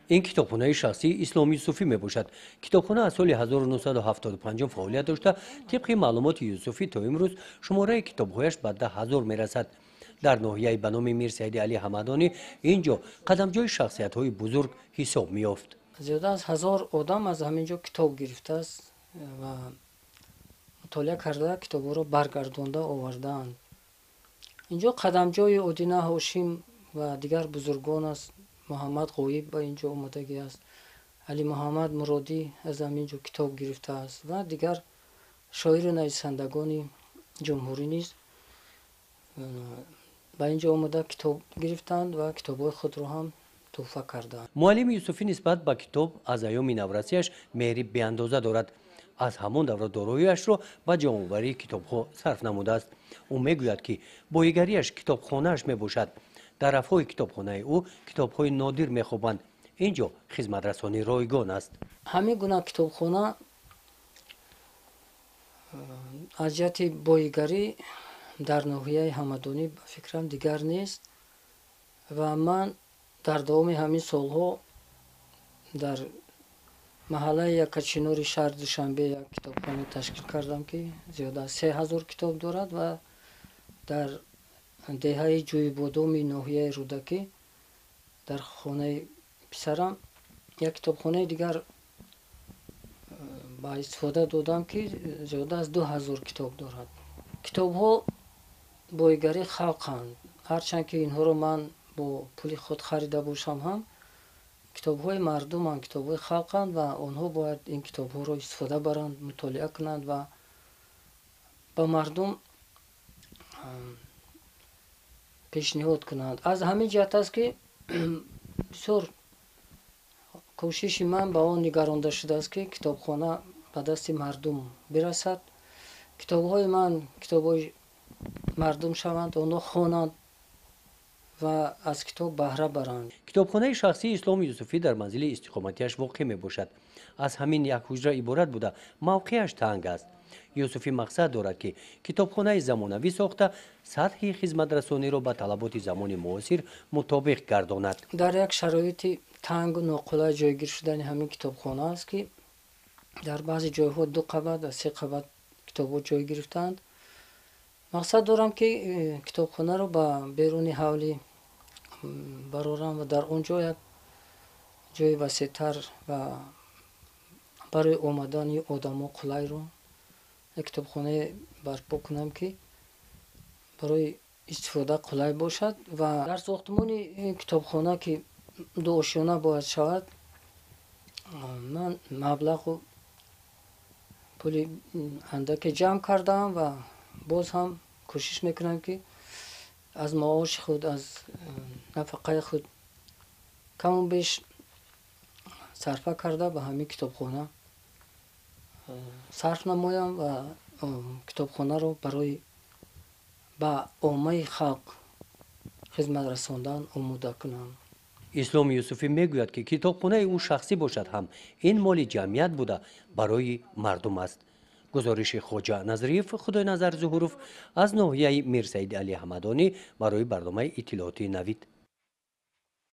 این کتابخانه شخصی اسلام یوسفی میباشد. کتابخانه از سال 1975 فعالیت داشته. طبق معلومات یوسفی تا امروز شماره کتابهایش به 10,000 میرسد. در ناحیه به نام میر سید علی حمدانی اینجا قدمجوی شخصیت‌های بزرگ حساب می‌یافت. زیاده از 1000 آدم از همینجا کتاب گرفته است و مطالعه کرده کتاب‌ها را برگردانده آوردند. اینجا قدمجوی ادینه هاشم و دیگر بزرگان است. محمد غویب به اینجا آمدگی است. علی محمد مرادی از همینجا کتاب گرفته است و دیگر شاعر و نویسندگان جمهوری نیز به اینجا آمده کتاب گرفتند و کتاب‌های خود را هم تحفه کردند. معلم یوسفی نسبت به کتاب از ایام نورسیش مهری بی‌اندازه دارد. از همان دوره دارایی‌اش را به جمع‌آوری کتاب‌ها صرف نموده است. او میگوید که بایگریش کتابخانه‌اش میباشد. در افهای کتابخانه او کتاب‌های نادر میخوابند. اینجا خدمت رسانی رایگان است. همین گونه کتابخانه از جهت بایگری در ناحیه همدانی فکرم دیگر نیست و من در دوام همین سالها در محله یکچینور شهر دوشنبه یک کتابخانه تشکیل کردم که زیاده از 3000 کتاب دارد و در دهه جویبادام ناحیه رودکی در خانه پسرم یک کتابخانه دیگر با استفاده دادم که زیاده از 2000 کتاب دارد. کتاب‌ها بایگری خلقند. هرچند که اینها رو من با پول خود خریده باشم هم کتاب‌های مردم، کتاب‌های خلقند و آنها باید این کتاب‌ها را استفاده برند، مطالعه کنند و با مردم پیشنهاد کنند. از همین جهت است که بسیار کوشش من به آن نگرانده شده است که کتابخانه به دست مردم برسد. کتاب‌های من کتاب‌های مردم شوند، آنها خوانند و از کتاب بهره برند. کتابخانه شخصی اسلام یوسفی در منزل استقامتیش واقع می باشد. از همین یک حجره عبارت بوده. موقعش تنگ است. یوسفی مقصد دارد که کتابخانه زمانوی ساخته سطح خدمت رسانی را به طلبات زمان معاصر مطابق گرداند. در یک شرایط تنگ و ناقلای جایگیر شدن همین کتابخانه است که در بعضی جایها 2 قبت و 3 قبت کتاب‌ها جای گرفتند. مقصد دارم که کتابخانه رو به بیرون حولی برارم و در اونجا یک جای وسیع‌تر و برای آمدن آدم‌ها قلای رو یک کتابخانه برپا کنم که برای استفاده قلای باشد و در ساختمان این کتابخانه که 2 آشیانه باید شود من مبلغ و پول اندک جمع کردم و باز هم کوشش میکنم که از معاش خود از نفقه خود کم و بیش صرفه کرده به همین کتابخانه صرف نمایم و کتابخانه رو برای به عامه خلق خدمت رساندن آماده کنم. اسلام یوسفی میگوید که کتابخانه او شخصی باشد هم این مال جمعیت بوده برای مردم است. گزارش خواجه نظریف خدای نظر ظهوروف از ناحیه میر سید علی حمدانی برای برنامه اطلاعاتی نوید.